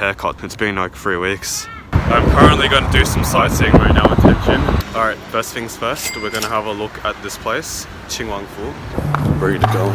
haircut. It's been like 3 weeks. I'm currently going to do some sightseeing right now in Tianjin. Alright, first things first, we're going to have a look at this place, Qingwangfu. Ready to go.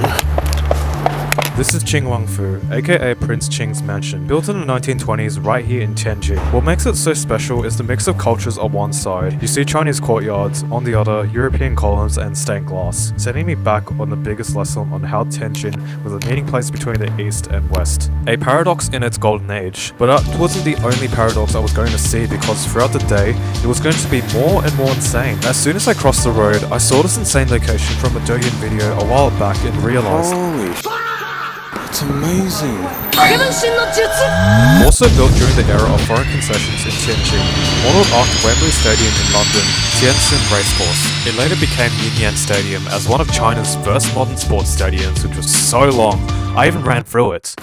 This is Qingwangfu, aka Prince Qing's mansion, built in the 1920s right here in Tianjin. What makes it so special is the mix of cultures on one side. You see Chinese courtyards, on the other, European columns and stained glass, setting me back on the biggest lesson on how Tianjin was a meeting place between the East and West. A paradox in its golden age, but that wasn't the only paradox I was going to see because throughout the day, it was going to be more and more insane. As soon as I crossed the road, I saw this insane location from a Douyin video a while back and realized, holy it's amazing. Also built during the era of foreign concessions in Tianjin, modeled after Wembley Stadium in London, Tianjin Racecourse. It later became Ningyan Stadium as one of China's first modern sports stadiums, which was so long, I even ran through it.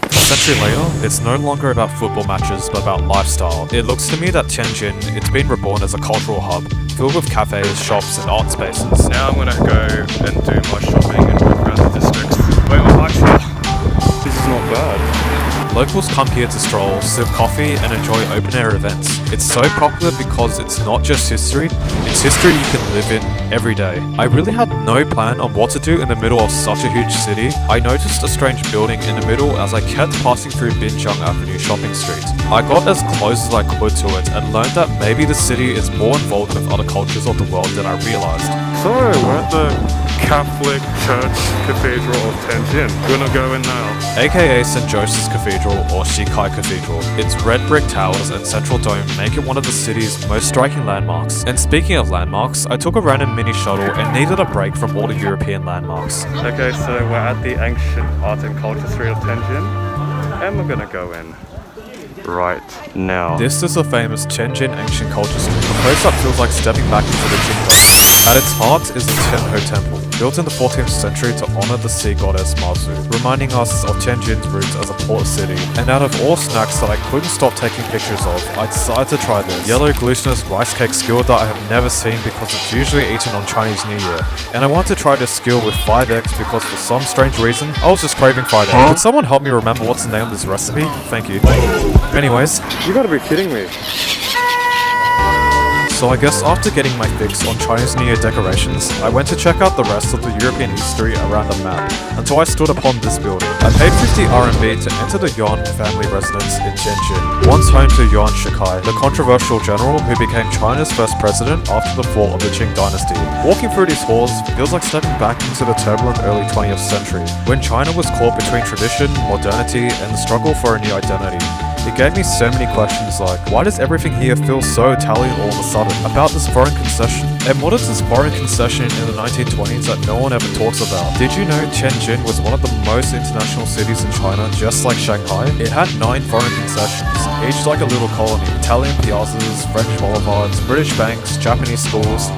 A century later, it's no longer about football matches, but about lifestyle. It looks to me that Tianjin, it's been reborn as a cultural hub, filled with cafes, shops, and art spaces. Now I'm gonna go and do my shopping and walk around the districts. Wait, my bike's here. This is not bad. Locals come here to stroll, sip coffee, and enjoy open-air events. It's so popular because it's not just history, it's history you can live in every day. I really had no plan on what to do in the middle of such a huge city. I noticed a strange building in the middle as I kept passing through Binjiang Avenue shopping street. I got as close as I could to it and learned that maybe the city is more involved with other cultures of the world than I realized. So, we're at the Catholic Church Cathedral of Tianjin. We're gonna go in now. AKA St. Joseph's Cathedral or Shikai Cathedral. Its red brick towers and central dome make it one of the city's most striking landmarks. And speaking of landmarks, I took a random mini shuttle and needed a break from all the European landmarks. Okay, so we're at the ancient art and culture street of Tianjin, and we're gonna go in right now. This is the famous Tianjin Ancient Culture Street, a place that feels like stepping back into the Qing Dynasty. At its heart is the Tianhe Temple, built in the 14th century to honor the sea goddess Mazu, reminding us of Tianjin's roots as a port city. And out of all snacks that I couldn't stop taking pictures of, I decided to try this yellow glutinous rice cake skewer that I have never seen because it's usually eaten on Chinese New Year. And I wanted to try this skewer with 5 eggs because for some strange reason, I was just craving fried eggs. Could someone help me remember what's the name of this recipe? Thank you. Anyways, You gotta be kidding me. so I guess after getting my fix on Chinese New Year decorations, I went to check out the rest of the European history around the map, until I stood upon this building. I paid 50 RMB to enter the Yuan family residence in Tianjin, once home to Yuan Shikai, the controversial general who became China's first president after the fall of the Qing dynasty. Walking through these halls feels like stepping back into the turbulent early 20th century, when China was caught between tradition, modernity, and the struggle for a new identity. It gave me so many questions like, why does everything here feel so Italian all of a sudden? About this foreign concession? And what is this foreign concession in the 1920s that no one ever talks about? Did you know Tianjin was one of the most international cities in China, just like Shanghai? It had 9 foreign concessions, each like a little colony. Italian piazzas, French boulevards, British banks, Japanese schools.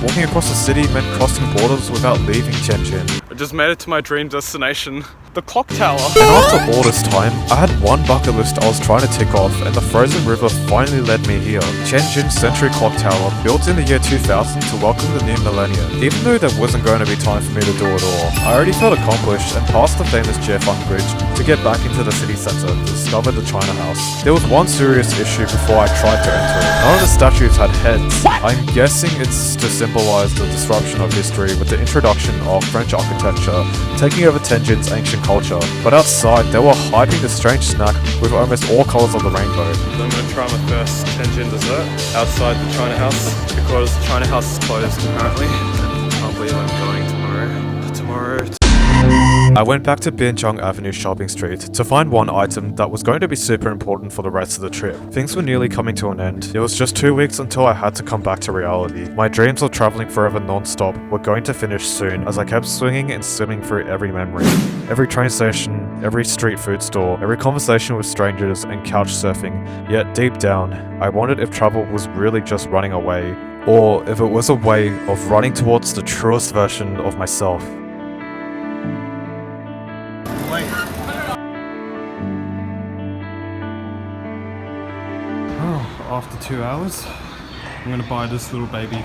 Walking across the city meant crossing borders without leaving Tianjin. I just made it to my dream destination, the clock tower. And after all this time, I had one bucket list I was trying to tick off, and the frozen river finally led me here. Tianjin Century Clock Tower, built in the year 2000 to welcome the new millennium. Even though there wasn't going to be time for me to do it all, I already felt accomplished and passed the famous Jiefang Bridge to get back into the city centre to discover the China House. There was one serious issue before I tried to enter it. None of the statues had heads. I'm guessing it's to symbolise the disruption of history with the introduction of French architecture taking over Tianjin's ancient culture. But outside, they were hyping this strange snack with almost all colours of the rainbow. So I'm gonna try my first Tianjin dessert outside the China House because the China House is closed apparently. Can't believe I'm going tomorrow. I went back to Binjiang Avenue shopping street to find one item that was going to be super important for the rest of the trip. Things were nearly coming to an end. It was just 2 weeks until I had to come back to reality. My dreams of traveling forever non-stop were going to finish soon as I kept swinging and swimming through every memory. Every train station, every street food store, every conversation with strangers and couch surfing. Yet deep down, I wondered if travel was really just running away, or if it was a way of running towards the truest version of myself. After 2 hours, I'm gonna buy this little baby